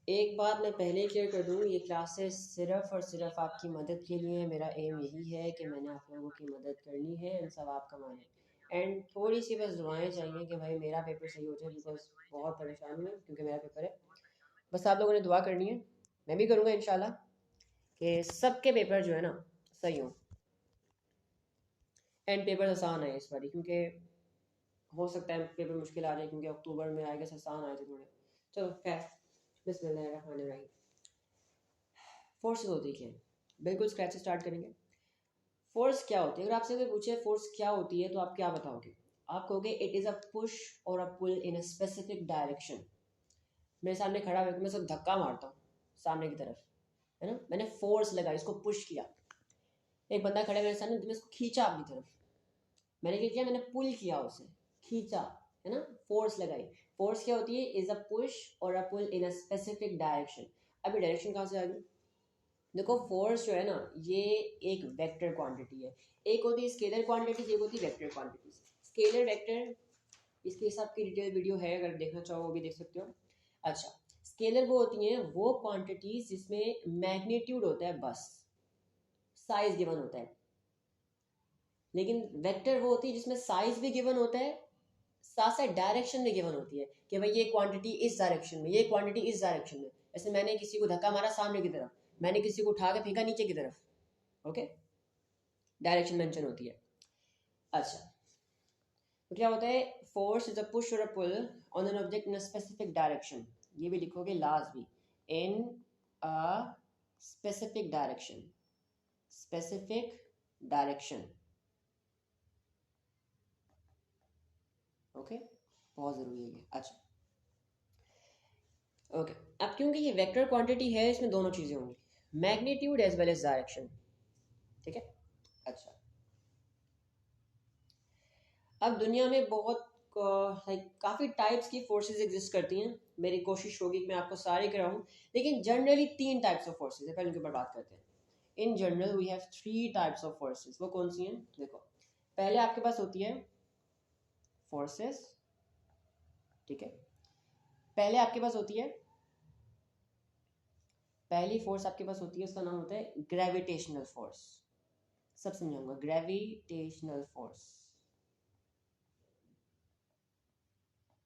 एक बात मैं पहले क्लियर कर दूँ, ये क्लासेस सिर्फ़ और सिर्फ़ आपकी मदद के लिए है। मेरा एम यही है कि मैंने आप लोगों की मदद करनी है एंड सवाब कमाना है। एंड थोड़ी सी बस दुआएं चाहिए कि भाई मेरा पेपर सही हो जाए, बिकॉज़ बहुत परेशान हूँ मैं क्योंकि मेरा पेपर है। बस आप लोगों ने दुआ करनी है, मैं भी करूँगा इंशाल्लाह कि सबके पेपर जो है ना सही हों एंड पेपर आसान आए इस बारी, क्योंकि हो सकता है पेपर मुश्किल आ जाए क्योंकि अक्टूबर में आएगा, आसान आए थे थोड़े। चलो खैर, बिस्मिल्लाहिर्रहमानिर्रहीम। फोर्स होती है, बिल्कुल स्क्रैच से स्टार्ट करेंगे। फोर्स क्या होती है? अगर आपसे कोई पूछे फोर्स क्या होती है तो आप क्या बताओगे? आप कहोगे it is a push or a pull in a specific direction. मेरे सामने खड़ा होकर मैं सब धक्का मारता हूँ सामने की तरफ, है ना, मैंने फोर्स लगाई, इसको पुश किया। एक बंदा खड़ा है मेरे सामने, मैं इसको खींचा अपनी तरफ, मैंने क्या किया, मैंने पुल किया उसे, खींचा, है ना, फोर्स लगाई। फोर्स क्या होती है? Is a push or a pull in a specific direction. अभी डायरेक्शन कहाँ से आ गई? देखो फोर्स जो है ना, ये एक वेक्टर क्वांटिटी है। एक होती है स्केलर क्वांटिटीज, एक होती है वेक्टर क्वांटिटीज। स्केलर वेक्टर, इसके हिसाब की डिटेल वीडियो है, अगर देखना चाहो वो भी देख सकते हो। अच्छा, स्केलर वो होती हैं वो क्वांटिटीज जिसमें मैग्नीट्यूड होता है, बस साइज गिवन होता है। लेकिन वेक्टर वो होती है जिसमें साइज भी गिवन होता है, साथ साथ डायरेक्शन भी गिवन होती है कि भाई ये क्वांटिटी इस डायरेक्शन में, ये क्वांटिटी इस डायरेक्शन में। जैसे मैंने किसी को धक्का मारा सामने की तरफ, मैंने किसी को उठा के फेंका नीचे की तरफ, ओके, डायरेक्शन मेंशन होती है। अच्छा, तो क्या होता है? Force is a push or a pull on an object in a specific direction. ये भी लिखोगे लास्ट भी, in a specific direction, specific direction, okay, बहुत ज़रूरी है ये। अच्छा ओके, अब क्योंकि ये वेक्टर क्वांटिटी है, इसमें दोनों चीज़ें होंगी, magnitude as well as direction, ठीक है। अच्छा, अब दुनिया में बहुत काफ़ी टाइप्स की फोर्सेस एग्जिस्ट करती हैं। मेरी कोशिश होगी कि मैं आपको सारे कराऊं, लेकिन जनरली 3 टाइप्स ऑफ फोर्सेस है, पहले उनके ऊपर बात करते हैं। In general we have 3 types of forces. वो कौन सी हैं? देखो, पहले आपके पास होती है फोर्सेस, ठीक है। पहले आपके पास होती है, पहली फोर्स आपके पास होती है, उसका नाम होता है ग्रेविटेशनल फोर्स। सब समझाऊंगा, ग्रेविटेशनल फोर्स,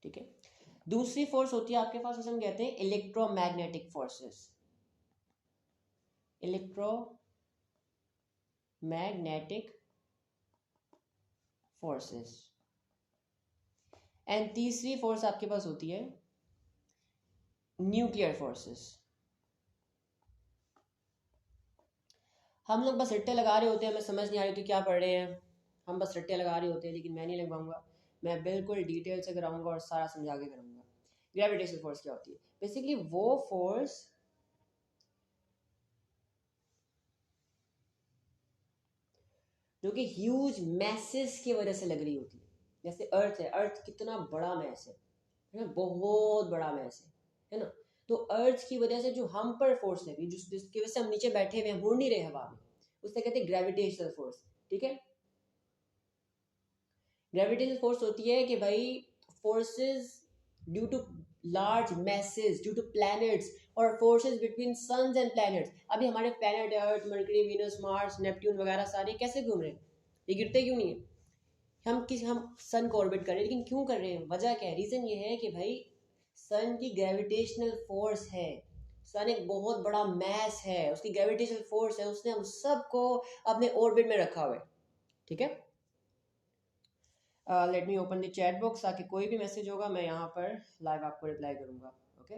ठीक है। दूसरी फोर्स होती है आपके पास, उसे हम कहते हैं electromagnetic forces, electromagnetic forces. And तीसरी फोर्स आपके पास होती है न्यूक्लियर फोर्सेस। हम लोग बस रट्टे लगा रहे होते हैं, हमें समझ नहीं आ रही होती क्या पढ़ रहे हैं, हम बस रट्टे लगा रहे होते हैं, लेकिन मैं नहीं लगवाऊंगा, मैं बिल्कुल डिटेल से कराऊंगा और सारा समझा के कराऊंगा। ग्रेविटेशनल फोर्स क्या होती है? बेसिकली वो फोर्स जो कि ह्यूज मैसेस की वजह से लग रही होती है। जैसे अर्थ है, अर्थ कितना बड़ा मैस है ना, बहुत बड़ा मैस है ना। तो अर्थ की वजह से जो हम पर फोर्स लगी, जिसकी वजह से हम नीचे बैठे हुए हैं, मुड़ नहीं रहे हवा में, उसे कहते हैं ग्रेविटेशनल फोर्स, ठीक है। ग्रेविटेशनल फोर्स होती है कि भाई forces due to large masses, due to planets और forces between suns and planets. अभी हमारे planet Earth, Mercury, Venus, Mars, Neptune वगैरह सारे कैसे घूम रहे हैं? ये गिरते क्यों नहीं है? हम सन को ऑर्बिट कर रहे हैं, लेकिन क्यों कर रहे हैं? वजह क्या है? रीजन ये है कि भाई सन की ग्रेविटेशनल फोर्स है। सन एक बहुत बड़ा मैस है, उसकी ग्रेविटेशनल फोर्स है, उसने हम सबको अपने ऑर्बिट में रखा हुआ है, ठीक है। Let me open the chat box, ताकि कोई भी मैसेज होगा मैं यहाँ पर लाइव आपको रिप्लाई करूँगा, ओके।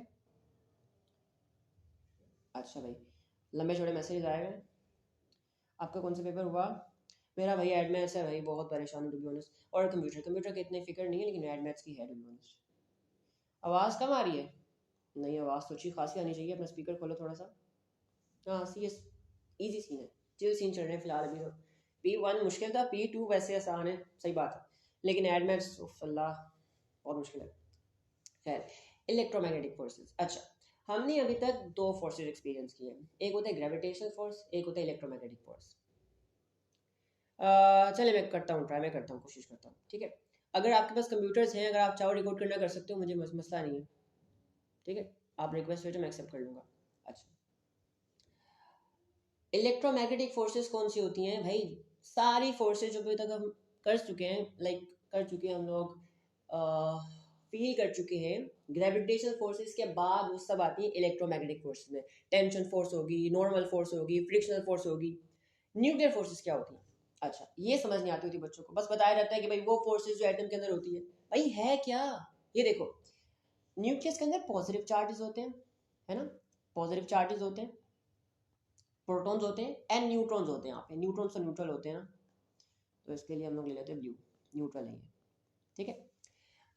अच्छा भाई, लंबे छोटे मैसेज आए हैं। आपका कौन सा पेपर हुआ? मेरा भाई एड मैथ्स है भाई, बहुत परेशान हूँ टू बी ऑनेस्ट। और कंप्यूटर की इतनी फिक्र नहीं है, लेकिन एड मैथ्स की है टू बी ऑनेस्ट। आवाज़ कम आ रही है? नहीं, आवाज़ तो अच्छी खासी आनी चाहिए। अपना स्पीकर खोलो थोड़ा सा। हाँ सी एस, ईजी सीन है, चिल सीन चल रहे हैं फिलहाल अभी तो। P1 मुश्किल था, P2 वैसे आसान है, सही बात है, लेकिन एड मैथ्स अल्लाह बहुत मुश्किल है। खैर, इलेक्ट्रोमैग्नेटिक फोर्सेस। अच्छा, हमने अभी तक 2 फोर्सेस एक्सपीरियंस किए हैं, एक होता है ग्रेविटेशनल फोर्स, एक होता है इलेक्ट्रोमैग्नेटिक फोर्स। चले मैं करता हूँ ट्राई, मैं करता हूँ, कोशिश करता हूँ, ठीक है। अगर आपके पास कंप्यूटर्स हैं, अगर आप चाहो रिकॉर्ड करना कर सकते हो, मुझे मसला नहीं है, ठीक है। आप रिक्वेस्ट भेजो, मैं एक्सेप्ट कर लूँगा। अच्छा, इलेक्ट्रोमैग्नेटिक फोर्सेस कौन सी होती हैं भाई? सारी फोर्सेस जो अभी तक हम कर चुके हैं, लाइक कर चुके हैं हम लोग, फील कर चुके हैं, ग्रेविटेशनल फोर्सेस के बाद वो सब आती है इलेक्ट्रोमैग्नेटिक फोर्सेस में। टेंशन फोर्स होगी, नॉर्मल फोर्स होगी, फ्रिक्शनल फोर्स होगी। न्यूक्लियर फोर्सेस क्या होती हैं? अच्छा, ये समझ नहीं आती होती बच्चों को, बस बताया जाता है कि भाई वो फोर्सेस जो एटम के अंदर होती है। भाई है क्या? ये देखो, न्यूक्लियस के अंदर पॉजिटिव चार्जेस होते हैं, है ना, पॉजिटिव चार्जेस होते हैं, प्रोटॉन्स होते हैं एंड न्यूट्रॉन्स होते हैं। यहाँ पे न्यूट्रॉन्स तो न्यूट्रल होते हैं ना, तो इसके लिए हम लोग ले लेते हैं ब्लू, न्यूट्रल है ये, ठीक है।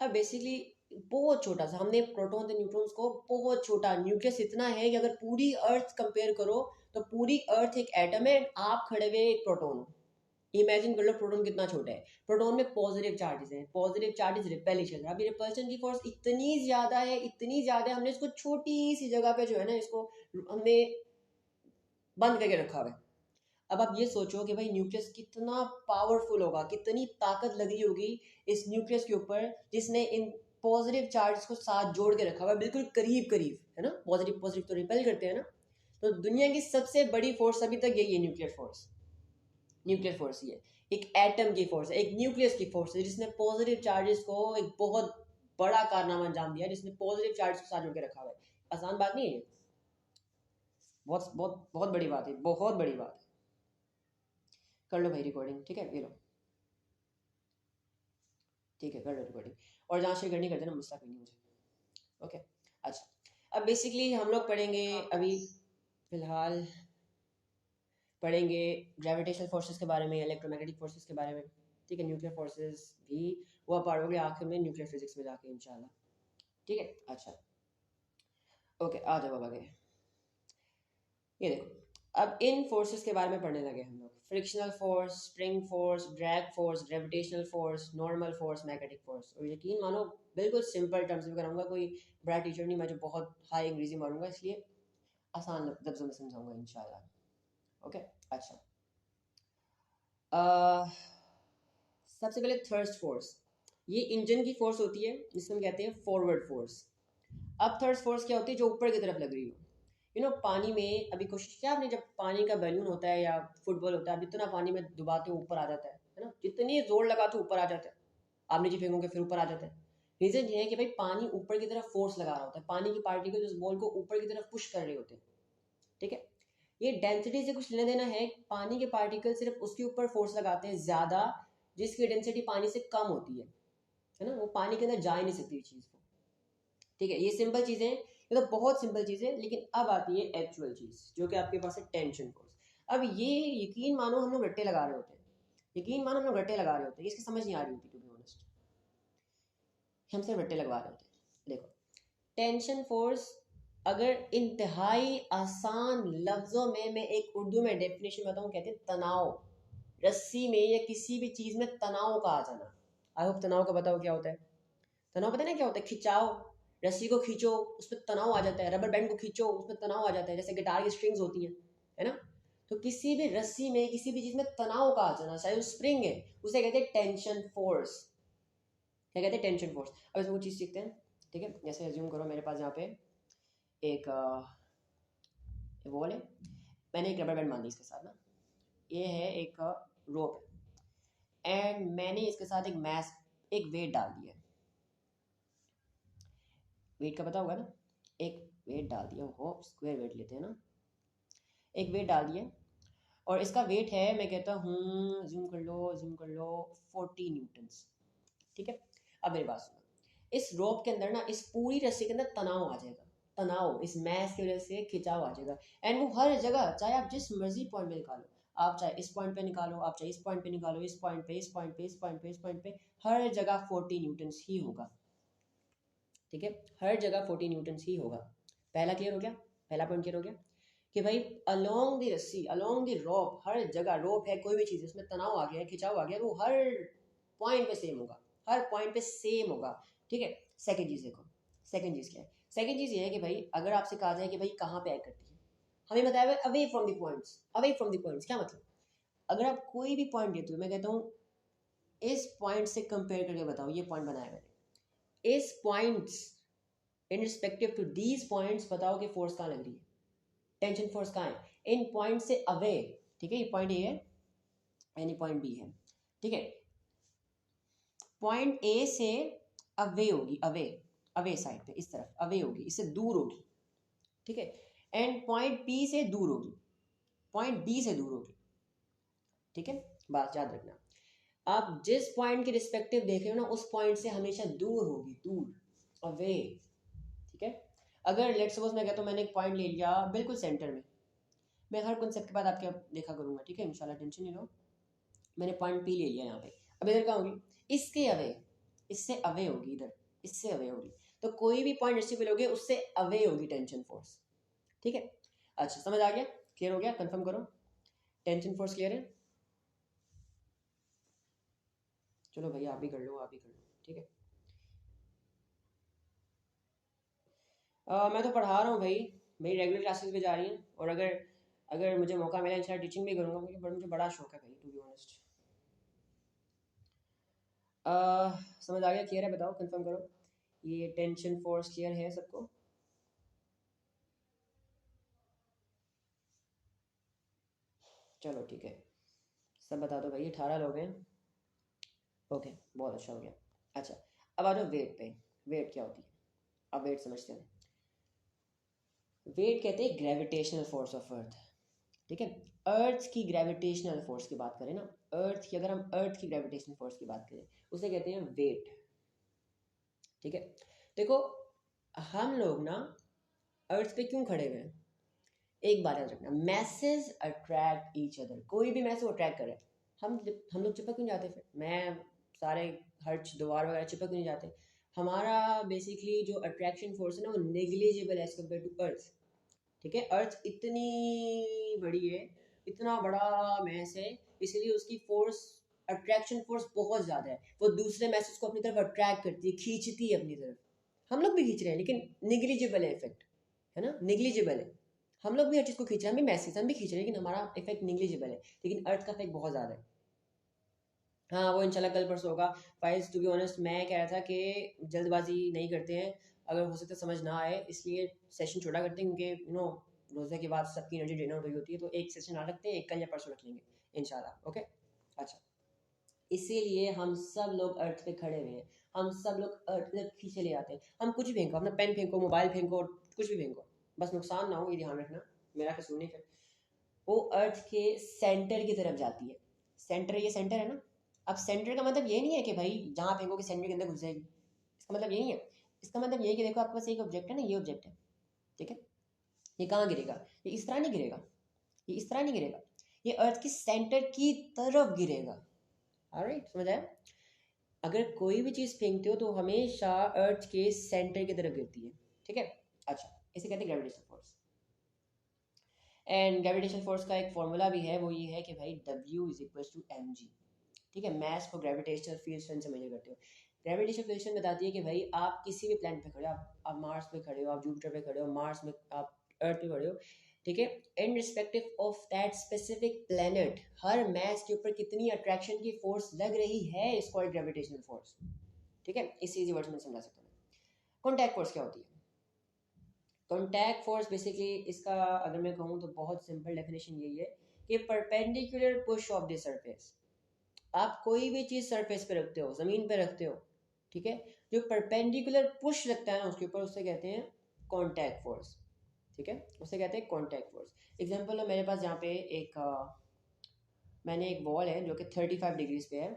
अब बेसिकली बहुत छोटा सा, हमने प्रोटॉन्स एंड न्यूट्रॉन्स को बहुत छोटा, न्यूक्लियस इतना है कि अगर पूरी अर्थ कंपेयर करो तो पूरी अर्थ एक एटम है, आप खड़े हुए एक प्रोटॉन हो। इमेजिन कर लो प्रोटॉन कितना छोटा है। प्रोटॉन में पॉजिटिव चार्जेस हैं, पॉजिटिव चार्जेस रिपेलिशन है। अभी रिपल्शन की फोर्स इतनी ज्यादा है, इतनी ज्यादा है, हमने इसको छोटी सी जगह पे जो है ना, इसको हमने बंद करके रखा हुआ है। अब आप ये सोचो कि भाई न्यूक्लियस कितना पावरफुल होगा, कितनी ताकत लगी होगी इस न्यूक्लियस के ऊपर, जिसने इन पॉजिटिव चार्ज को साथ जोड़ के रखा हुआ है, बिल्कुल करीब करीब, है ना। पॉजिटिव पॉजिटिव तो रिपेल करते हैं ना। तो दुनिया की सबसे बड़ी फोर्स अभी तक यही है, न्यूक्लियर फोर्स। न्यूक्लियर फोर्स ये एक एटम की फोर्स है, एक न्यूक्लियस की फोर्स है, जिसने पॉजिटिव चार्जेस को एक बहुत बड़ा कारनामा अंजाम दिया, जिसने पॉजिटिव चार्ज को साथ जोड़ के रखा हुआ है। आसान बात नहीं है, बहुत बहुत बहुत बड़ी बात है, बहुत बड़ी बात है। कर लो भाई रिकॉर्डिंग, ठीक है, ये लो, ठीक है, कर लो रिकॉर्डिंग। और जहाँ शेयर करनी कर देना, मसला कोई नहीं मुझे, ओके। अच्छा, अब बेसिकली हम लोग पढ़ेंगे अभी फिलहाल, पढ़ेंगे ग्रेविटेशनल फोर्सेस के बारे में, इलेक्ट्रोमैग्नेटिक फोर्सेस के बारे में, ठीक है। न्यूक्लियर फोर्सेस भी वो पढ़ोगे आखिर में न्यूक्लियर फिजिक्स में जाके इंशाल्लाह, ठीक है। अच्छा, ओके, आ जाओ अब आगे। ये देखो, अब इन फोर्सेस के बारे में पढ़ने लगे हम लोग। Frictional force, spring force, drag force, gravitational force, normal force, magnetic force. और यकीन मानो बिल्कुल सिंपल टर्म्स में कराऊंगा, कोई बड़ा टीचर नहीं मैं जो बहुत हाई अंग्रेजी मारूंगा, इसलिए आसान लफ्ज़ों में समझाऊंगा इंशाल्लाह, ओके। अच्छा, सबसे पहले थर्स्ट फोर्स, ये इंजन की फोर्स होती है, जिसको हम कहते हैं फॉरवर्ड फोर्स। अब थर्स्ट फोर्स क्या होती है? जो ऊपर की तरफ लग रही हो। पानी में अभी कोशिश किया आपने, जब पानी का बैलून होता है या फुटबॉल होता है, अब इतना पानी में डुबाते ऊपर आ जाता है ना, जितनी जोर लगाते ऊपर आ जाता है, आप नीचे फेंकोगे फिर ऊपर आ जाता है। रीजन ये है कि भाई पानी ऊपर की तरफ फोर्स लगा रहा होता है, पानी की पार्टिकल उस बॉल को ऊपर की तरफ पुश कर रहे होते हैं, ठीक है। ये डेंसिटी से कुछ लेना देना है, पानी के पार्टिकल सिर्फ उसके ऊपर फोर्स लगाते हैं ज्यादा, जिसकी डेंसिटी पानी से कम होती है ना, वो पानी के अंदर जा ही नहीं सकती चीज को, ठीक है। ये सिंपल चीजें, ये तो बहुत सिंपल चीज है, लेकिन अब आती है एक्चुअल चीज, जो कि आपके पास है टेंशन फोर्स। अब ये यकीन मानो हम लोग रट्टे लगा रहे होते हैं, यकीन मानो हम लोग रट्टे लगा रहे होते हैं, इसकी समझ नहीं आ रही होती, टू बी ऑनेस्ट, हम सिर्फ रट्टे लगवा रहे होते हैं। देखो, टेंशन फोर्स, अगर इंतहाई आसान लफ्जों में मैं एक उर्दू में डेफिनेशन बताऊं, कहते हैं तनाव। रस्सी में या किसी भी चीज में तनाव का आ जाना। आई होप तनाव का बताओ क्या होता है। तनाव पता है ना क्या होता है? खिंचाव, रस्सी को खींचो उसमें तनाव आ जाता है, रबर बैंड को खींचो उसमें तनाव आ जाता है, जैसे गिटार की स्ट्रिंग्स होती हैं, है ना। तो किसी भी रस्सी में, किसी भी चीज में तनाव का आ जाना, चाहे वो स्प्रिंग है, उसे कहते हैं टेंशन फोर्स। क्या कहते हैं? Tension force. अब इसमें कुछ चीज सीखते हैं, ठीक है। जैसे एज्यूम करो मेरे पास यहाँ पे एक वॉल है, मैंने एक रबर बैंड मान ली इसके साथ ना, ये है एक रोप है, एंड मैंने इसके साथ एक मैस, एक वेट डाल दिया है। वेट का पता होगा ना, एक वेट डाल दिया हो, स्क्वायर वेट लेते हैं ना, एक वेट डाल दिया, और इसका वेट है, मैं कहता हूँ, जूम कर लो 40 न्यूटन्स, ठीक है। अब मेरी बात सुनो, इस रोप के अंदर ना, इस पूरी रस्सी के अंदर तनाव आ जाएगा, तनाव इस मैस की वजह से खिंचाव आ जाएगा, एंड वो हर जगह, चाहे आप जिस मर्जी पॉइंट पे निकालो, आप चाहे इस पॉइंट पे निकालो, आप चाहे इस पॉइंट पे निकालो, इस पॉइंट पे, इस पॉइंट पे, इस पॉइंट पे, इस पॉइंट पे, हर जगह 40 न्यूटन्स ही होगा, ठीक है। हर जगह 40 न्यूटन्स ही होगा। पहला क्लियर हो गया, पहला पॉइंट क्लियर हो गया कि भाई अलोंग द रस्सी, अलोंग द रोप, हर जगह रोप है, कोई भी चीज़ उसमें तनाव आ गया है, खिंचाव आ गया, वो हर पॉइंट पे सेम होगा, हर पॉइंट पे सेम होगा, ठीक है। सेकंड चीज़ देखो, सेकंड चीज़ क्या है? सेकंड चीज़ ये है कि भाई अगर आपसे कहा जाए कि भाई कहाँ पे एक्ट करती है, हमें बताया हुआ away from the points, away from the points क्या मतलब? अगर आप कोई भी पॉइंट लेते हो, मैं कहता हूँ इस पॉइंट से कंपेयर करके बताओ, ये पॉइंट बनाया मैंने, इस points in respective to these points बताओ कि फोर्स कहाँ लग रही है, टेंशन फोर्स कहाँ है, इन पॉइंट से अवे, ठीक है, ये पॉइंट ए है यानी पॉइंट बी है, ठीक है, पॉइंट ए से अवे होगी, अवे अवे साइड पे इस तरफ अवे होगी, इससे दूर होगी, ठीक है, एंड पॉइंट पी से दूर होगी, पॉइंट बी से दूर होगी, ठीक है, बात याद रखना। आप जिस पॉइंट के रिस्पेक्टिव देख रहे हो ना उस पॉइंट से हमेशा दूर होगी, दूर अवे, ठीक है। अगर लेट्स सपोज मैं कहता हूँ मैंने एक पॉइंट ले लिया बिल्कुल सेंटर में, मैं हर कॉन्सेप्ट के बाद आपके देखा करूंगा, ठीक है, इंशाल्लाह टेंशन नहीं लो। मैंने पॉइंट पी ले लिया यहाँ पे, अब इधर कहाँ होगी, इसके अवे, इससे अवे होगी, इधर इससे अवे होगी, तो कोई भी पॉइंट जिससे मिलोगे उससे अवे होगी टेंशन फोर्स, ठीक है। अच्छा समझ आ गया, क्लियर हो गया, कंफर्म करो, टेंशन फोर्स क्लियर है, चलो भैया आप भी कर लो, आप भी कर लो, ठीक है। मैं तो पढ़ा रहा हूँ भाई, मेरी रेगुलर क्लासेस भी जा रही हैं, और अगर अगर मुझे मौका मिला इंशाल्लाह टीचिंग भी करूँगा, क्योंकि मुझे बड़ा शौक है भाई, टू बी ऑनेस्ट। समझ आ गया, क्लियर है, बताओ कंफर्म करो, ये टेंशन फोर्स क्लियर है सबको? चलो ठीक है, सब बता दो भाई, 18 लोग हैं, ओके बहुत अच्छा हो गया। अच्छा अब आ जाओ वेट पे, वेट क्या होती है, अब वेट समझते हैं। वेट कहते हैं ग्रेविटेशनल फोर्स ऑफ अर्थ, ठीक है, अर्थ की ग्रेविटेशनल फोर्स की बात करें ना, अर्थ की, अगर हम अर्थ की ग्रेविटेशनल फोर्स की बात करें उसे कहते हैं वेट, ठीक है। देखो हम लोग ना अर्थ पे क्यों खड़े हुए हैं, एक बात याद रखना, मैसेज अट्रैक्ट ईच अदर, कोई भी मैसेज अट्रैक्ट करे, हम लोग चिपक क्यों जाते, फिर मैं सारे हर दीवार वगैरह चिपक क्यों नहीं जाते, हमारा बेसिकली जो अट्रैक्शन फोर्स है ना वो नेग्लिजिबल है एज कम्पेयर टू अर्थ, ठीक है। अर्थ इतनी बड़ी है, इतना बड़ा मैस है, इसलिए उसकी फोर्स, अट्रैक्शन फोर्स बहुत ज़्यादा है, वो दूसरे मैसेज को अपनी तरफ अट्रैक्ट करती है, खींचती है अपनी तरफ, हम लोग भी खींच रहे हैं लेकिन निग्लिजिबल है इफेक्ट, है ना, निग्लिजिबल है, हम लोग भी हर चीज़ को खींच रहे हैं, हम भी मैसेज हम भी खींच रहे हैं, लेकिन हमारा इफेक्ट निग्लिजिबल है, लेकिन अर्थ का इफेक्ट बहुत ज़्यादा है। हाँ वो इंशाल्लाह कल परसों होगा। फाइल्स टू बी ऑनेस्ट मैं कह रहा था कि जल्दबाजी नहीं करते हैं, अगर हो सकता समझ ना आए इसलिए सेशन छोटा करते हैं, क्योंकि रोज़े के बाद सबकी एनर्जी ड्रेन आउट हुई होती है, तो एक सेशन ना रखते हैं, एक कल या परसों रख लेंगे इंशाल्लाह, ओके। अच्छा इसीलिए हम सब लोग अर्थ पे खड़े हुए हैं, हम सब लोग अर्थ पे खींचे ले आते हैं, हम कुछ भी फेंको, अपना पेन फेंको, मोबाइल फेंको, कुछ भी फेंको, बस नुकसान ना हो ये ध्यान रखना, मेरा कसूर नहीं, फिर वो अर्थ के सेंटर की तरफ जाती है, सेंटर, ये सेंटर है ना, अब सेंटर का मतलब ये नहीं है कि भाई जहाँ फेंकोगे सेंटर के अंदर घुस जाएगी, इसका मतलब ये नहीं है, इसका मतलब ये है कि देखो आपके पास एक ऑब्जेक्ट है ना, ये ऑब्जेक्ट है, ठीक है, ये कहाँ गिरेगा, ये इस तरह नहीं गिरेगा, ये इस तरह नहीं गिरेगा, ये अर्थ की सेंटर की तरफ गिरेगा, ऑलराइट समझ आया। अगर कोई भी चीज़ फेंकते हो तो हमेशा अर्थ के सेंटर की तरफ गिरती है, ठीक है। अच्छा इसे कहते हैं gravitational force, and gravitational force का एक फॉर्मूला भी है, वो ये है कि भाई W is equal to mg, ठीक है, मैस को ग्रेविटेशनल फील्ड स्ट्रेंथ से मेजर करते हो, ग्रेविटेशनल फील्ड स्ट्रेंथ बताती है कि भाई आप किसी भी प्लैनेट पे खड़े हो, आप मार्स पे खड़े हो, आप जुपिटर पे खड़े हो, मार्स में आप अर्थ पे खड़े हो, ठीक है, in respective of that specific planet हर मैस के ऊपर कितनी अट्रैक्शन की फोर्स लग रही है इस कॉल्ड ग्रेविटेशनल फोर्स, ठीक है, इसी इजी वर्ड्स में समझा सकता हूँ। कॉन्टैक्ट फोर्स क्या होती है, कॉन्टैक्ट फोर्स बेसिकली इसका अगर मैं कहूँ तो बहुत सिंपल डेफिनेशन यही है कि perpendicular push of the surface, आप कोई भी चीज़ सरफेस पे रखते हो, ज़मीन पे रखते हो, ठीक है, जो परपेंडिकुलर पुश लगता है ना उसके ऊपर, उससे कहते हैं कॉन्टैक्ट फोर्स, ठीक है, उसे कहते हैं कॉन्टैक्ट फोर्स। एग्जांपल है मेरे पास जहाँ पे एक मैंने एक वॉल है जो कि 35 डिग्रीज पे है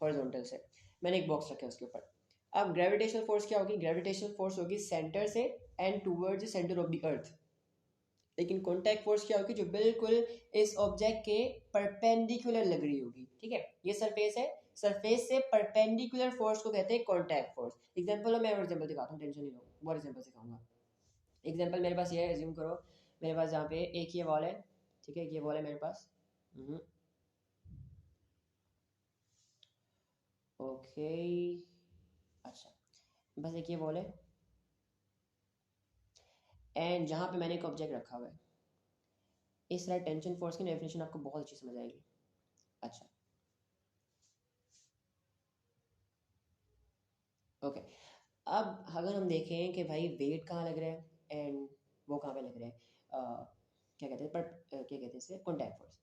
हॉरिजॉन्टल से, मैंने एक बॉक्स रखा है उसके ऊपर, अब ग्रेविटेशनल फोर्स क्या होगी, ग्रेविटेशनल फोर्स होगी सेंटर से and towards the centre of the earth, लेकिन कॉन्टैक्ट फोर्स क्या होगी, जो बिल्कुल इस ऑब्जेक्ट के परपेंडिकुलर लग रही होगी, ठीक है, ये सरफेस है, सरफेस से परपेंडिकुलर फोर्स को कहते हैं कॉन्टैक्ट फोर्स। एग्जांपल मैं एग्जांपल दिखाता हूँ, टेंशन नहीं लो, बहुत एग्जांपल सिखाऊंगा। एग्जांपल मेरे पास ये है, एज्यूम करो मेरे पास जहाँ पे एक ये वॉल है, ठीक है, ये वॉल है मेरे पास, ओके, अच्छा बस एक ये वॉल है, एंड जहाँ पे मैंने एक ऑब्जेक्ट रखा हुआ है, इस तरह टेंशन फोर्स की डेफिनेशन आपको बहुत अच्छी समझ आएगी। अच्छा ओके, अब अगर हम देखें कि भाई वेट कहाँ लग रहा है एंड वो कहाँ पे लग रहा है, क्या कहते हैं पर क्या कहते हैं इसे, कॉन्टैक्ट फोर्स।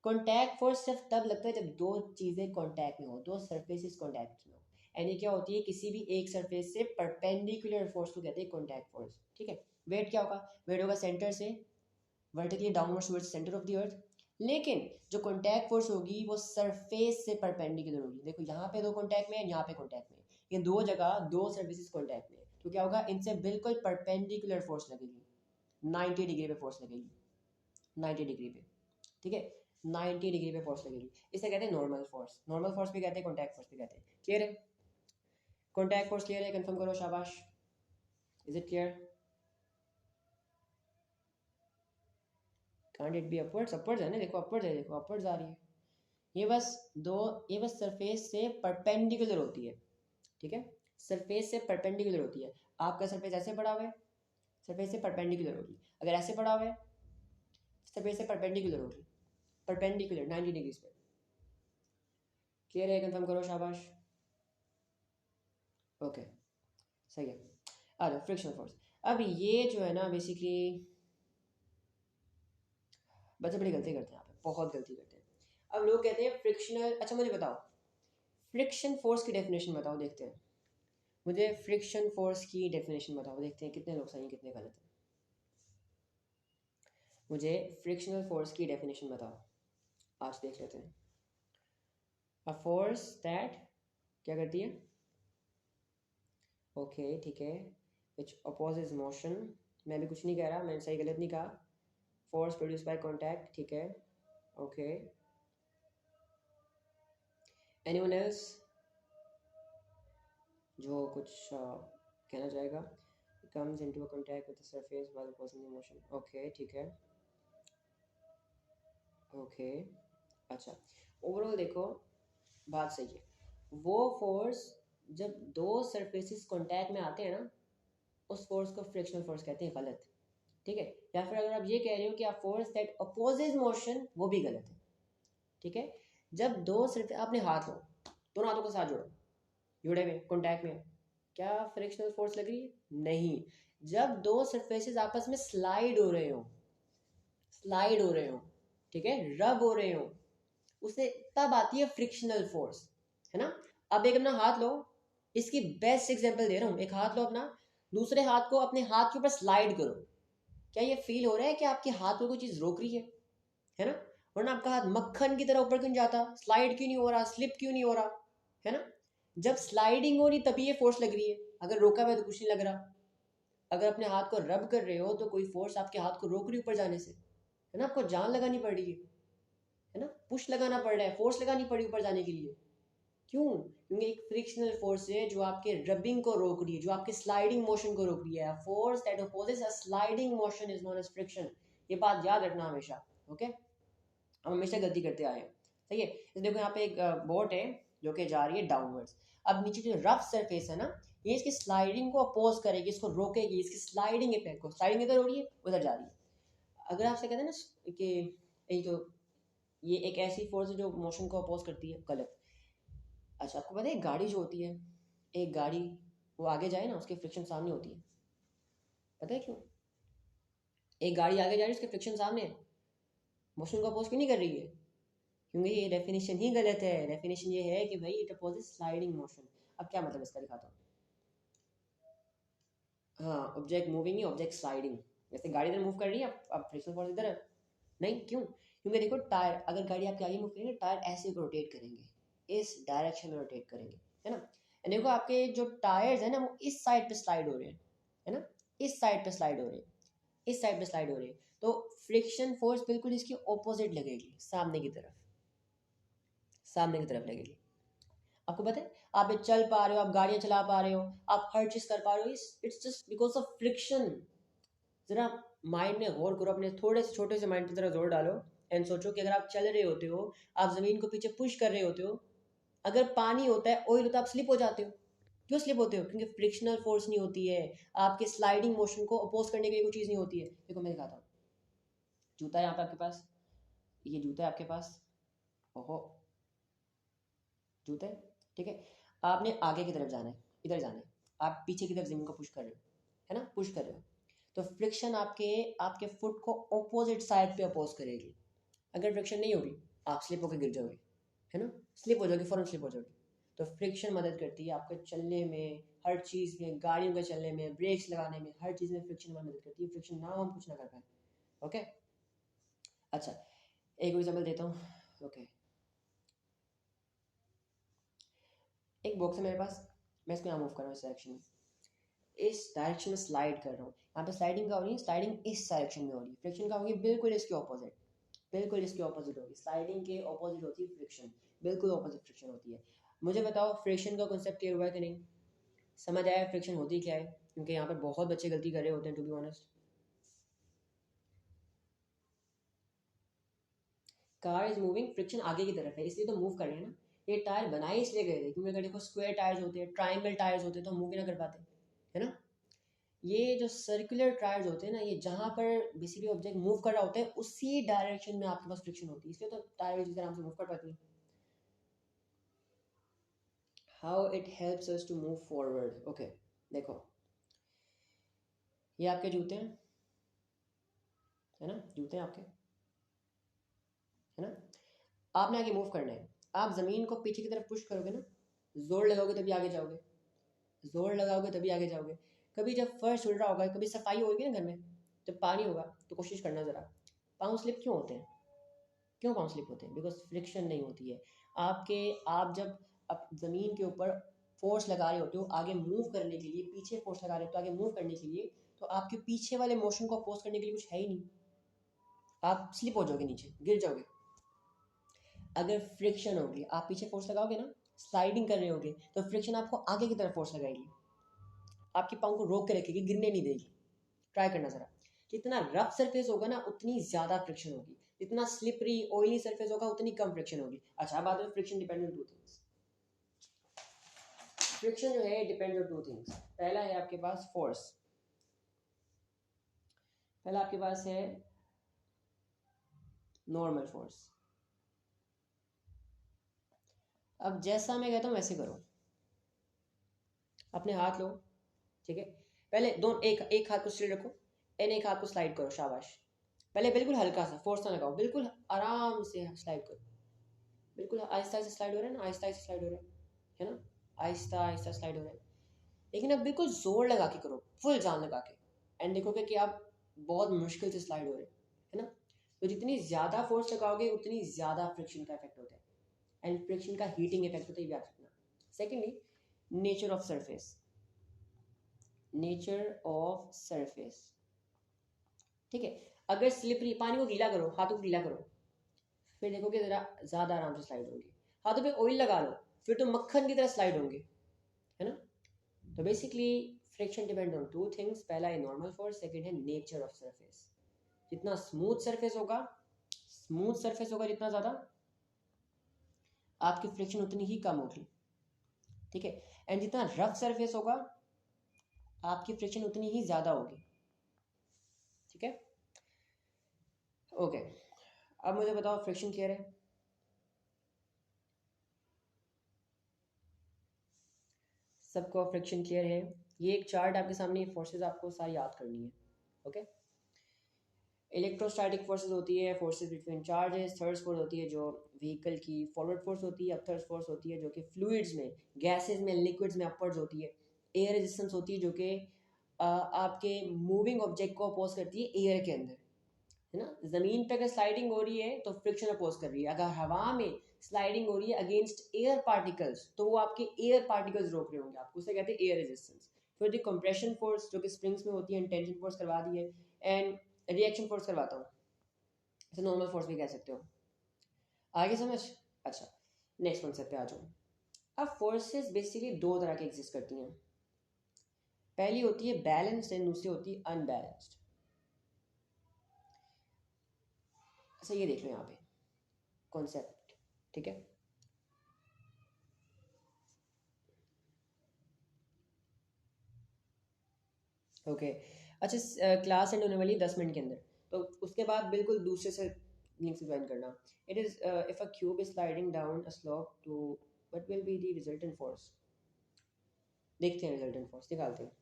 कॉन्टैक्ट फोर्स सिर्फ तब लगता है जब दो चीज़ें कॉन्टैक्ट में हो, दो सर्फेसिस कॉन्टैक्ट में हो। एंड ये क्या होती है, किसी भी एक सरफेस से परपेंडिकुलर फोर्स को कहते हैं कॉन्टैक्ट फोर्स। ठीक है, वेट क्या होगा, वेट होगा सेंटर से vertically downwards towards centre of the earth. लेकिन जो कॉन्टैक्ट फोर्स होगी वो सरफेस से परपेंडिकुलर होगी। देखो यहाँ पे दो कॉन्टैक्ट में है, यहाँ पे कॉन्टैक्ट में है, ये दो जगह दो सर्फेसिस कॉन्टैक्ट में है, तो क्या होगा, इनसे बिल्कुल परपेंडिकुलर फोर्स लगेगी, 90 डिग्री पे फोर्स लगेगी, 90 डिग्री पे। ठीक है, 90 डिग्री पे फोर्स लगेगी, इसे कहते हैं नॉर्मल फोर्स। नॉर्मल फोर्स भी कहते हैं, कॉन्टैक्ट फोर्स भी कहते हैं। क्लियर है, कॉन्टैक्ट फोर्स क्लियर है, कंफर्म करो, शाबाश। Is it clear? Can't it be upwards? Upwards है ना, देखो अपवर्ड्स है, देखो अपवर्ड्स आ रही है। ये बस दो, ये बस सरफेस से परपेंडिकुलर होती है। ठीक है, सरफेस से परपेंडिकुलर होती है। आपका सरफेस ऐसे पड़ा हुआ है, सरफेस से परपेंडिकुलर होगी। अगर ऐसे पड़ा हुआ है, सरफेस से परपेंडिकुलर होगी, परपेंडिकुलर 90 डिग्री पे। क्लियर है, कंफर्म करो, शाबाश। ओके, सही है। आ जाओ, फ्रिक्शनल फोर्स। अब ये जो है ना बेसिकली बच्चे बड़ी गलती करते हैं यहाँ पे, बहुत गलती करते हैं। अब लोग कहते हैं फ्रिक्शनल, अच्छा मुझे बताओ फ्रिक्शन फोर्स की डेफिनेशन बताओ, देखते हैं। मुझे फ्रिक्शन फोर्स की डेफिनेशन बताओ, देखते हैं कितने लोग सही हैं कितने गलत हैं। मुझे फ्रिक्शनल फोर्स की डेफिनेशन बताओ, आज देख लेते हैं। अ फोर्स दैट क्या करती है, ओके ठीक है, विच अपोजेस मोशन। मैं भी कुछ नहीं कह रहा, मैंने सही गलत नहीं कहा। फोर्स प्रोड्यूस बाय कांटेक्ट, ठीक है, ओके। एनीवन एल्स जो कुछ कहना चाहेगा? comes into a contact with the surface while opposing the motion, okay ठीक है, ओके। अच्छा, ओवरऑल देखो बात सही है। वो फोर्स जब दो सरफेसेस कांटेक्ट में आते हैं ना, उस फोर्स को फ्रिक्शनल फोर्स कहते हैं, गलत। ठीक है, या फिर अगर आप ये कह रहे हो कि आप फोर्स दैट अपोजेस मोशन, वो भी गलत है। ठीक है, जब दो सिर्फ आपने हाथ लो, दोनों हाथों के साथ जोड़ो, जुड़े हुए कॉन्टैक्ट में, क्या फ्रिक्शनल फोर्स लग रही है? नहीं। जब दो सरफेसेस आपस में स्लाइड हो रहे हो, स्लाइड हो रहे हो, ठीक है, रब हो रहे हो, उसे तब आती है फ्रिक्शनल फोर्स, है ना। अब एक अपना हाथ लो, इसकी बेस्ट एग्जांपल दे रहा हूं, एक हाथ लो अपना, दूसरे हाथ को अपने हाथ के ऊपर स्लाइड करो, क्या ये फील हो रहा है कि आपके हाथ में कोई चीज रोक रही है ना? वरना आपका हाथ मक्खन की तरह ऊपर क्यों जाता, स्लाइड क्यों नहीं हो रहा, स्लिप क्यों नहीं हो रहा, है ना? जब स्लाइडिंग हो रही तभी ये फोर्स लग रही है, अगर रोका हुआ है तो कुछ नहीं लग रहा। अगर अपने हाथ को रब कर रहे हो तो कोई फोर्स आपके हाथ को रोक रही ऊपर जाने से, है ना, आपको जान लगानी पड़ रही है ना, पुश लगाना पड़ रहा है, फोर्स लगानी पड़ी ऊपर जाने के लिए। क्यों? क्योंकि एक फ्रिक्शनल फोर्स है जो आपके रबिंग को रोक रही है, जो आपके स्लाइडिंग मोशन को रोक रही है। Force that opposes a sliding motion is known as friction. ये बात याद रखना हमेशा, ओके। हम हमेशा गलती करते आए हैं, सही है। देखो यहाँ पे एक बोट है जो कि जा रही है डाउनवर्ड्स। अब नीचे जो रफ सरफेस है ना, ये इसकी स्लाइडिंग को अपोज करेगी, इसको रोकेगी, इसकी स्लाइडिंग इफेक्ट को। स्लाइडिंग इधर हो रही है, उधर जा रही है। अगर आपसे कहते हैं ना कि एक तो ये एक ऐसी फोर्स है जो मोशन को अपोज करती है, गलत। अच्छा, आपको पता है गाड़ी जो होती है, एक गाड़ी वो आगे जाए ना, उसकी फ्रिक्शन सामने होती है, पता है क्यों? एक गाड़ी आगे जा रही है, उसके फ्रिक्शन सामने है, मोशन को अपोज क्यों नहीं कर रही है? क्योंकि ये डेफिनेशन ही गलत है। डेफिनेशन ये है कि भाई इट अपोजेस स्लाइडिंग मोशन। अब क्या मतलब इसका दिखाता हूँ। हाँ, ऑब्जेक्ट मूविंग ही, ऑब्जेक्ट स्लाइडिंग। जैसे गाड़ी इधर मूव कर रही है, अब फ्रिक्शन फोर्स इधर है, नहीं क्यों? क्योंकि देखो टायर, अगर गाड़ी आपकी आगे मूव करेगी, टायर ऐसे रोटेट करेंगे, इस डायरेक्शन में रोटेट करेंगे, है ना। देखो आपके जो टायर्स है ना, वो इस साइड पे स्लाइड हो रहे हैं, है ना, इस साइड पे स्लाइड हो रहे हैं, इस साइड पे स्लाइड हो रहे हैं। तो फ्रिक्शन फोर्स बिल्कुल इसकी ऑपोजिट लगेगी, सामने की तरफ, सामने की तरफ लगेगी। आपको पता है, आप ये चल पा रहे हो, आप गाड़ियां चला पा रहे हो, आप हर चीज कर पा रहे हो, it's just because of friction. जरा माइंड में गौर करो, अपने थोड़े से छोटे से माइंड पर जरा जोर डालो एंड सोचो कि अगर आप चल रहे होते हो, आप जमीन को पीछे पुश कर रहे होते हो, अगर पानी होता है, ऑयल होता है, आप स्लिप हो जाते हो। क्यों स्लिप होते हो? क्योंकि फ्रिक्शनल फोर्स नहीं होती है, आपके स्लाइडिंग मोशन को अपोज करने के लिए कोई चीज नहीं होती है। देखो मैं दिखाता हूँ, जूता है यहाँ पे आपके पास, ये जूता है आपके पास, ओहो जूता है, ठीक है। आपने आगे की तरफ जाना है, इधर जाना है, आप पीछे की तरफ ज़मीन को पुश कर रहे हो, है ना, पुश कर रहे हो, तो फ्रिक्शन आपके आपके फुट को ऑपोजिट साइड पे अपोज करेगी। अगर फ्रिक्शन नहीं होगी आप स्लिप होकर गिर जाओगे, है ना, स्लिप हो जाओगे, फ़ौरन स्लिप हो जाओगे। तो फ्रिक्शन मदद करती है आपके चलने में, हर चीज़ में, गाड़ियों के चलने में, ब्रेक्स लगाने में, हर चीज़ में फ्रिक्शन मदद करती है। फ्रिक्शन ना हो हम कुछ ना कर पाए। ओके, अच्छा एक एग्जाम्पल देता हूँ। ओके, एक बॉक्स है मेरे पास, मैं इसको यहाँ मूव कर रहा हूँ इस डायरेक्शन में, इस डायरेक्शन में स्लाइड कर रहा हूँ। यहाँ पे स्लाइडिंग का हो रही है, स्लाइडिंग इस डायरेक्शन में हो रही है। फ्रिक्शन का होगी बिल्कुल इसके ऑपोजिट, बिल्कुल इसके ऑपोजिट होगी। स्लाइडिंग के ऑपोजिट होती है फ्रिक्शन, बिल्कुल ऑपोजिट फ्रिक्शन होती है। मुझे बताओ फ्रिक्शन का कॉन्सेप्ट क्लियर हुआ है कि नहीं, समझ आया फ्रिक्शन होती क्या है? क्योंकि यहाँ पर बहुत बच्चे गलती कर रहे होते हैं to be honest. Car is moving, friction आगे की तरफ है इसलिए तो मूव कर रहे हैं ना। ये टायर बनाए इसलिए गए थे क्योंकि अगर देखो स्क्वायर टायर्स होते हैं, ट्राइंगल टायर्स होते तो हम मूव ही ना कर पाते, है ना। ये जो सर्कुलर टायर्स होते हैं ना, ये जहाँ पर बेसिकली ऑब्जेक्ट मूव कर रहा होता है उसी डायरेक्शन में आपके पास फ्रिक्शन होती है, इसलिए तो टायर इस तरह से मूव कर पाती है। How it helps us to move forward. Okay, देखो ये आपके जूते हैं, है ना, जूते हैं आपके, है ना। आपने आगे मूव करना है, आप ज़मीन को पीछे की तरफ पुश करोगे ना, जोर लगाओगे तभी आगे जाओगे, जोर लगाओगे तभी आगे जाओगे। कभी जब फर्श उड़ रहा होगा, कभी सफाई होगी ना घर में, जब पानी होगा तो कोशिश करना ज़रा, पाँव स्लिप क्यों होते हैं? क्यों पाँव स्लिप होते हैं? बिकॉज फ्रिक्शन नहीं होती है। आप जब ज़मीन के ऊपर फोर्स लगा रहे होते हो आगे मूव करने के लिए, पीछे फोर्स लगा रहे हो तो आगे मूव करने के लिए, तो आपके पीछे वाले मोशन को अपोज करने के लिए कुछ है ही नहीं, आप स्लिप हो जाओगे, नीचे गिर जाओगे। अगर फ्रिक्शन होगी, आप पीछे फोर्स लगाओगे ना, स्लाइडिंग कर रहे होगे, तो फ्रिक्शन आपको आगे की तरफ फोर्स लगाएगी, आपके पाँव को रोक के रखेगी, गिरने नहीं देगी। ट्राई करना ज़रा, जितना रफ सरफेस होगा ना उतनी ज़्यादा फ्रिक्शन होगी, जितना स्लिपरी ऑयली सरफेस होगा उतनी कम फ्रिक्शन होगी। अच्छा बात है friction depend on two things. Friction जो है डिपेंड ऑन टू थिंग्स। पहला है आपके पास फोर्स, पहला आपके पास है नॉर्मल फोर्स। अब जैसा मैं कहता हूँ वैसे करो, अपने हाथ लो, ठीक है, पहले दोनों एक एक हाथ को स्ट्रेट रखो एंड एक हाथ को स्लाइड करो, शाबाश। पहले बिल्कुल हल्का सा फोर्स ना लगाओ, बिल्कुल आराम से स्लाइड करो, बिल्कुल आहिस्ता आहिस्ता स्लाइड हो रहा है ना, आहिस्ता आहिस्ता स्लाइड हो रहा है ना, आहिस्ता आहिस्ता स्लाइड हो रहा है। लेकिन अब बिल्कुल जोर लगा के करो, फुल जान लगा के, एंड देखोगे कि आप बहुत मुश्किल से स्लाइड हो रहे हैं ना। तो जितनी ज़्यादा फोर्स लगाओगे उतनी ज़्यादा फ्रिक्शन का इफेक्ट होता है, एंड फ्रिक्शन का हीटिंग इफेक्ट होता है, याद रखना। Secondly, nature of surface, nature of surface, ठीक है। अगर स्लिपरी, पानी को गीला करो, हाथों को गीला करो, फिर देखोगे ज़रा ज़्यादा आराम से स्लाइड होंगे। हाथों पे ऑयल लगा लो, फिर तो मक्खन की तरह स्लाइड होंगे, है ना। तो basically friction depend on two things, पहला है नॉर्मल फोर्स, सेकंड है नेचर ऑफ सरफेस। जितना स्मूथ सरफेस होगा, स्मूथ सरफेस होगा जितना ज़्यादा, आपकी फ्रिक्शन उतनी ही कम होगी, ठीक है। एंड जितना रफ सरफेस होगा आपकी फ्रिक्शन उतनी ही ज़्यादा होगी, ठीक है। ओके, अब मुझे बताओ फ्रिक्शन क्लियर है? सबको फ्रिक्शन क्लियर है? ये एक चार्ट आपके सामने, फोर्सेस आपको सारी याद करनी है, ओके। इलेक्ट्रोस्टैटिक फोर्सेस होती है, forces between charges. Third force होती है जो व्हीकल की फॉरवर्ड फोर्स होती है। अब थर्ड फोर्स होती है जो कि फ्लूइड्स में, गैसेस में, लिक्विड्स में अपवर्ड्स होती है। एयर रेजिस्टेंस होती है जो कि आपके मूविंग ऑब्जेक्ट को अपोज करती है एयर के अंदर, है ना। ज़मीन पे अगर स्लाइडिंग हो रही है तो फ्रिक्शन अपोज कर रही है, अगर हवा में स्लाइडिंग हो रही है अगेंस्ट एयर पार्टिकल्स तो वो आपके एयर पार्टिकल्स रोक रहे होंगे आपको, उसे कहते हैं एयर रेजिस्टेंस। फिर दी कंप्रेशन फोर्स जो कि स्प्रिंग्स में होती है, टेंशन फोर्स करवा दी है, एंड रिएक्शन फोर्स करवाता हूँ, इसे नॉर्मल फोर्स भी कह सकते हो। आगे समझ? अच्छा, नेक्स्ट कॉन्सेप्ट पे आ जाओ। अब फोर्सेस बेसिकली दो तरह की एग्जिस्ट करती हैं, पहली होती है बैलेंस्ड एंड दूसरी होती है अनबैलेंस्ड। अच्छा ये देख लो यहाँ पे कॉन्सेप्ट, ठीक है। ओके, अच्छा क्लास एंड होने वाली है 10 मिनट के अंदर, तो उसके बाद बिल्कुल दूसरे से लिंक से ज्वाइन करना। It is if a cube is sliding down a slope to, what will be the resultant force? देखते हैं रिजल्टेंट फोर्स निकालते हैं।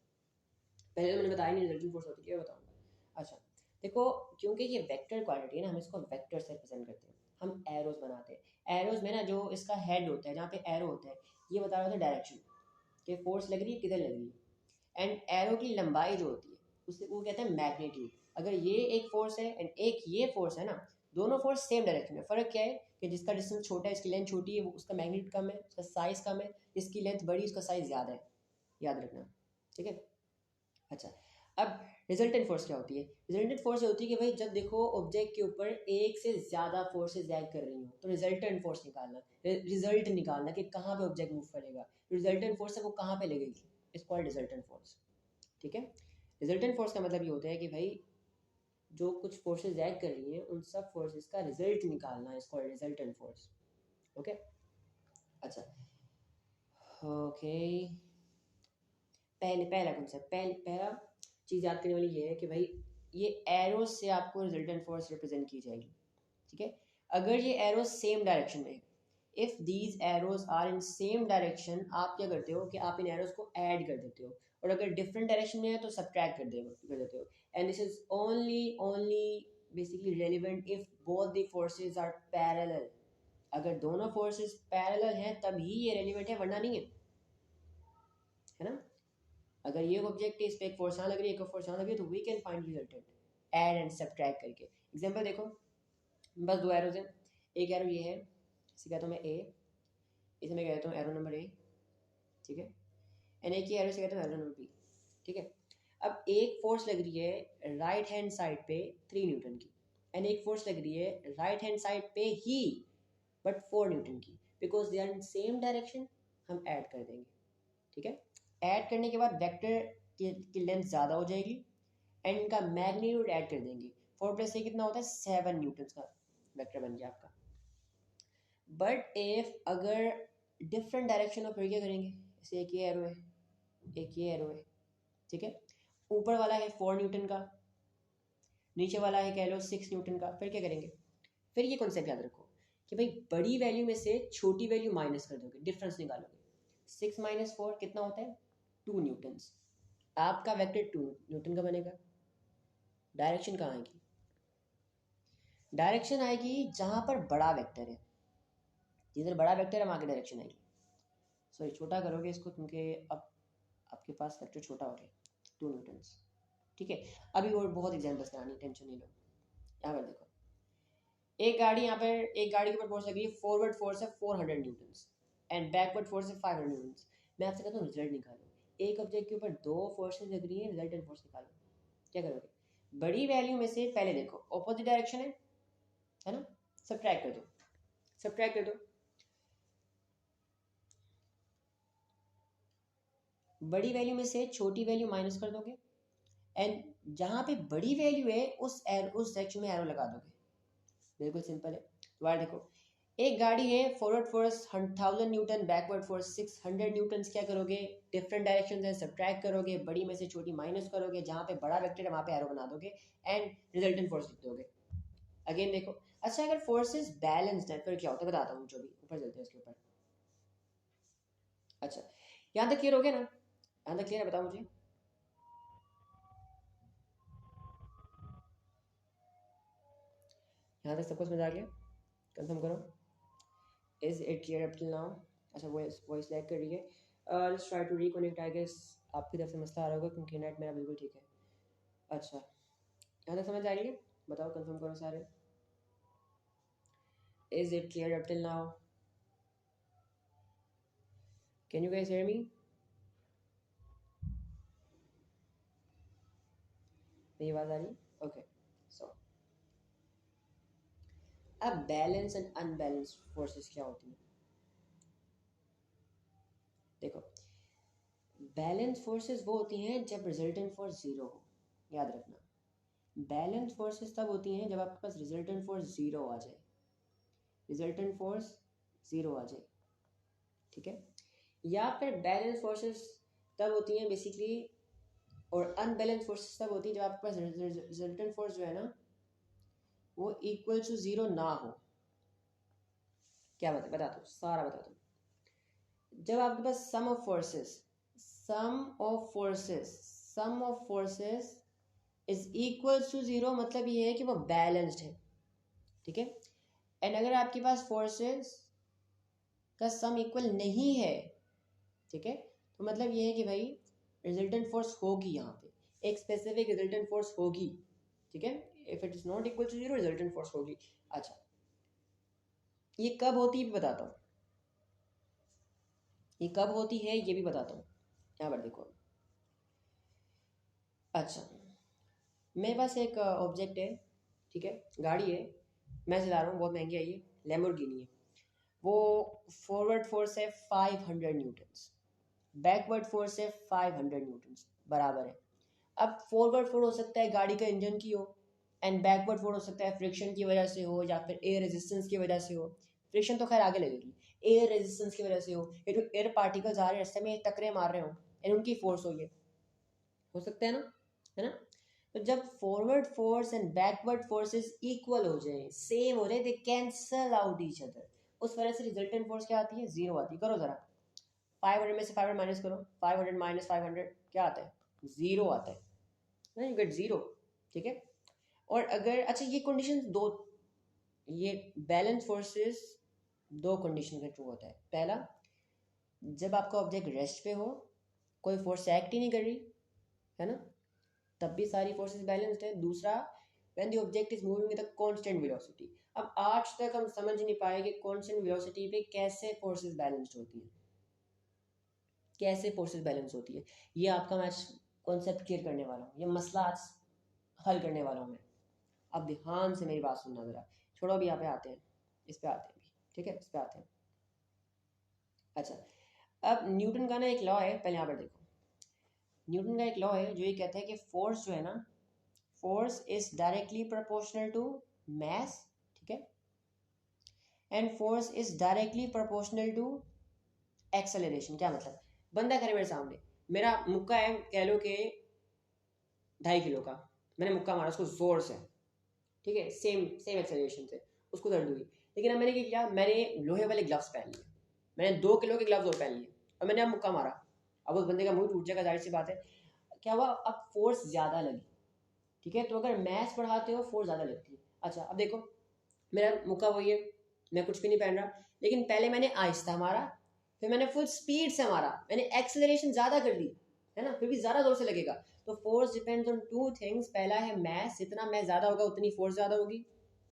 पहले तो मैंने बताया नहीं रिजल्टेंट फोर्स होती है, बताऊंगा। अच्छा देखो, क्योंकि ये वेक्टर क्वांटिटी है ना, हम इसको वेक्टर से रिप्रेजेंट करते हैं, हम एरोज बनाते हैं। एरोज में ना जो इसका हेड होता है, जहाँ पे एरो होता है, ये बता रहा होता है डायरेक्शन कि फोर्स लग रही है किधर लग रही है। एंड एरो की लंबाई जो होती है उससे वो कहते हैं मैग्नीट्यूड। अगर ये एक फोर्स है एंड एक ये फोर्स है ना, दोनों फोर्स सेम डायरेक्शन में, फ़र्क क्या है कि जिसका डिस्टेंस छोटा है, इसकी लेंथ छोटी है, वो उसका मैग्नीट्यूड कम है, उसका साइज कम है, इसकी लेंथ बड़ी, उसका साइज ज़्यादा है, याद रखना, ठीक है। अच्छा, अब रिजल्टेंट फोर्स क्या होती है? रिजल्टेंट फोर्स होती है कि भाई जब देखो ऑब्जेक्ट के ऊपर एक से ज़्यादा फोर्सेज एक्ट कर रही हो तो रिजल्टेंट फोर्स निकालना, रिजल्ट निकालना कि कहाँ पे ऑब्जेक्ट मूव करेगा, रिजल्टेंट फोर्स है वो कहाँ पे लगेगी, इस कॉल्ड रिजल्टेंट फोर्स, ठीक है। रिजल्टेंट फोर्स का मतलब ये होता है कि भाई जो कुछ फोर्सेज एक्ट कर रही हैं उन सब फोर्सेज का रिजल्ट निकालना, इस कॉल्ड रिजल्टेंट फोर्स, ओके। अच्छा ओके, पहला कॉन्सेप्ट, पहला चीज़ याद करने वाली ये है कि भाई ये एरोस से आपको रिजल्टेंट फोर्स रिप्रेजेंट की जाएगी, ठीक है। अगर ये एरोस सेम डायरेक्शन में है, if these arrows are in same direction, आप क्या करते हो कि आप इन एरोज को ऐड कर देते हो, और अगर डिफरेंट डायरेक्शन में है तो सब्ट्रैक्ट कर देते हो। And this is only basically relevant if both the forces are parallel. अगर दोनों फोर्सेज पैरेलल हैं तभी ये रेलिवेंट है, वरना नहीं है ना। अगर ये ऑब्जेक्ट है, इस पे एक फोर्स यहाँ लग रही है, एक फोर्स यहाँ लग रही है, तो we can find resultant add and subtract करके। एग्जांपल देखो, बस दो एरोज हैं, एक एरो ये है, इसे कहता हूँ मैं ए, इसे मैं कहता हूँ एरो नंबर ए, ठीक है। एंड एक ही एरो से कहता हूँ एरो नंबर बी, ठीक है। अब एक फोर्स लग रही है राइट हैंड साइड पे 3 न्यूटन की, एंड एक फोर्स लग रही है राइट हैंड साइड पे ही बट 4 न्यूटन की, because they are in same direction, हम ऐड कर देंगे, ठीक है। ऐड करने के बाद वेक्टर की लेंथ ज़्यादा हो जाएगी एंड इनका मैग्नीट्यूड ऐड कर देंगे, 4 + 3 कितना होता है 7 न्यूटन का वेक्टर बन गया आपका। बट इफ अगर डिफरेंट डायरेक्शन में फिर क्या करेंगे, जैसे एक ये एरो है, एक ये एरो है, ठीक है। ऊपर वाला है 4 न्यूटन का, नीचे वाला है कह लो 6 न्यूटन का, फिर क्या करेंगे, फिर ये कॉन्सेप्ट याद रखो कि भाई बड़ी वैल्यू में से छोटी वैल्यू माइनस कर दोगे, डिफरेंस निकालोगे। 6 - 4 कितना होता है 2 न्यूटन, आपका वेक्टर 2 न्यूटन का बनेगा। डायरेक्शन कहाँ आएगी, डायरेक्शन आएगी जहाँ पर बड़ा वेक्टर है, जिधर बड़ा वेक्टर है वहाँ की डायरेक्शन आएगी। सॉरी छोटा करोगे इसको क्योंकि अब आपके पास वेक्टर छोटा हो गया 2 न्यूटन, ठीक है। अभी और बहुत एग्जाम्पल्स करानी, टेंशन नहीं लो। यहाँ पर देखो, एक गाड़ी, यहाँ पर एक गाड़ी के ऊपर फोर्स लगी है, फॉरवर्ड फोर्स है 400 न्यूटन एंड बैकवर्ड फोर्स है 500 न्यूटन। मैं आपसे कहता हूँ रिजल्ट निकालो, एक ऑब्जेक्ट के ऊपर दो फोर्सेज लग रही है, रिजल्टेंट फोर्स निकालो। क्या करोगे, बड़ी वैल्यू में से पहले देखो ऑपोजिट डायरेक्शन है ना, सब्ट्रैक्ट कर दो, सब्ट्रैक्ट कर दो। बड़ी वैल्यू में से छोटी वैल्यू माइनस कर दोगे एंड जहाँ पे बड़ी वैल्यू है उस डायरेक्शन में एरो लगा दोगे, बिल्कुल सिंपल है। दोबारा देखो, एक गाड़ी है, forward force 1000 Newton, backward force 600 Newton, क्या करोगे, डिफरेंट डायरेक्शन है, सब्ट्रैक्ट करोगे, बड़ी में से छोटी माइनस करोगे, जहाँ पे बड़ा वेक्टर है वहाँ पे एरो बना दोगे एंड रिजल्टेंट फोर्स लिख दोगे। अगेन देखो, अच्छा अगर फोर्सेस बैलेंस्ड है फिर क्या होता है बताता हूँ, जो भी ऊपर चलते हैं उसके ऊपर। अच्छा यहाँ तक क्लियर हो गया ना, यहाँ तक क्लियर है, बताओ मुझे। यहाँ तक सबको समझ आ गया, कंफर्म करो, is it clear up till now. अच्छा वॉइस लैग कर रही है, let's try to reconnect, I guess आपकी तरफ से मसला आ रहा होगा क्योंकि नेट मेरा बिल्कुल ठीक है। अच्छा यहाँ तक समझ आ रही है, बताओ कंफर्म करो सारे, is it clear up till now, can you guys hear me. मेरी आवाज़ आ रही है, ओके। सो अब बैलेंस एंड अनबैलेंस फोर्सेस क्या होती हैं, देखो बैलेंस फोर्सेस वो होती हैं जब रिजल्टेंट फोर्स जीरो हो, याद रखना। बैलेंस फोर्सेस तब होती हैं जब आपके पास रिजल्टेंट फोर्स जीरो आ जाए, रिजल्टेंट फोर्स जीरो आ जाए, ठीक है। या फिर बैलेंस फोर्सेस तब होती हैं बेसिकली, और अनबैलेंस फोर्सेस तब होती हैं जब आपके पास रिजल्टेंट फोर्स जो है ना वो इक्वल टू जीरो ना हो। क्या बता दो, सारा बता दो। जब आपके पास sum of forces sum of forces is equals to zero, मतलब ये है कि वो बैलेंस्ड है, ठीक है। एंड अगर आपके पास फोर्सेस का सम इक्वल नहीं है, ठीक है, तो मतलब ये है कि भाई रिजल्टेंट फोर्स होगी, यहाँ पे एक स्पेसिफिक रिजल्टेंट फोर्स होगी, ठीक है। If it is not equal to zero, resultant force होगी। अच्छा, ये कब होती है बताता हूँ, ये कब होती है ये भी बताता हूँ। यहाँ पर देखो, अच्छा मेरे पास एक ऑब्जेक्ट है, ठीक है, गाड़ी है, मैं चला रहा हूँ, बहुत महंगी है ये, लैम्बोर्गिनी है। वो फॉरवर्ड फोर्स है 500 न्यूटन्स, बैकवर्ड फोर्स है 500 न्यूटन्स, बराबर है। अब फॉरवर्ड फोर्स हो सकता है गाड़ी का इंजन की हो, एंड बैकवर्ड फोर्स हो सकता है फ्रिक्शन की वजह से हो, या फिर एयर रेजिस्टेंस की वजह से हो। फ्रिक्शन तो खैर आगे लगेगी, एयर रेजिस्टेंस की वजह से हो, ये जो एयर पार्टिकल्स आ रहे हैं रास्ते में टकरे मार रहे हो, एंड उनकी फोर्स हो, ये हो सकता है ना। तो जब forward force and backward forces equal हो जाए, सेम हो जाए, दे कैंसल आउट ईच अदर, उस वजह से रिजल्टेंट फोर्स क्या आती है, जीरो आती है। करो जरा, 500 में से 500 माइनस करो, 500 माइनस 500 क्या आता है, जीरो आता है ना, यू गेट जीरो, ठीक है। और अगर अच्छा ये कंडीशन दो, ये बैलेंस फोर्सेस दो कंडीशन में ट्रू होता है। पहला, जब आपका ऑब्जेक्ट रेस्ट पे हो, कोई फोर्स एक्ट ही नहीं कर रही है ना, तब भी सारी फोर्सेस बैलेंस्ड है। दूसरा, when the object is moving with a constant velocity. अब आज तक हम समझ नहीं पाए कि कांस्टेंट वेलोसिटी पे कैसे फोर्सेस बैलेंस्ड होती है, कैसे फोर्सेस बैलेंस होती है। ये आपका मैं कॉन्सेप्ट क्लियर करने वाला हूँ, ये मसला आज हल करने वाला हूँ मैं। अब ध्यान से मेरी बात सुनना जरा, छोड़ो अभी यहाँ पे आते हैं, इस पे आते हैं अभी, ठीक है, इस पे आते हैं। अच्छा, अब न्यूटन का ना एक लॉ है, पहले यहाँ पर देखो, न्यूटन का एक लॉ है जो ये कहता है कि फोर्स जो है ना, force is directly proportional to mass, ठीक है, and force is directly proportional to acceleration. क्या मतलब, बंदा करे मेरे सामने, मेरा मुक्का है कह लो कि 2.5 किलो का, मैंने मुक्का मारा उसको जोर से, ठीक है, सेम सेम एक्सेलरेशन से, उसको दर्द हुई। लेकिन अब मैंने क्या किया, मैंने लोहे वाले ग्लव्स पहन लिए, मैंने 2 किलो के ग्लव्स और पहन लिए, और मैंने अब मुक्का मारा, अब उस बंदे का मुंह टूट जाएगा, जाहिर सी बात है। क्या हुआ, अब फोर्स ज़्यादा लगी, ठीक है। तो अगर मैथ्स पढ़ाते हो फोर्स ज़्यादा लगती है। अच्छा अब देखो, मेरा मुक्का वही है, मैं कुछ भी नहीं पहन रहा, लेकिन पहले मैंने आहिस्ता मारा, फिर मैंने फुल स्पीड से मारा, मैंने एक्सेलरेशन ज़्यादा कर दी, है ना, फिर भी ज़्यादा जोर से लगेगा। तो force depends on two things, पहला है मैथ, जितना मैथ ज़्यादा होगा उतनी फोर्स ज़्यादा होगी,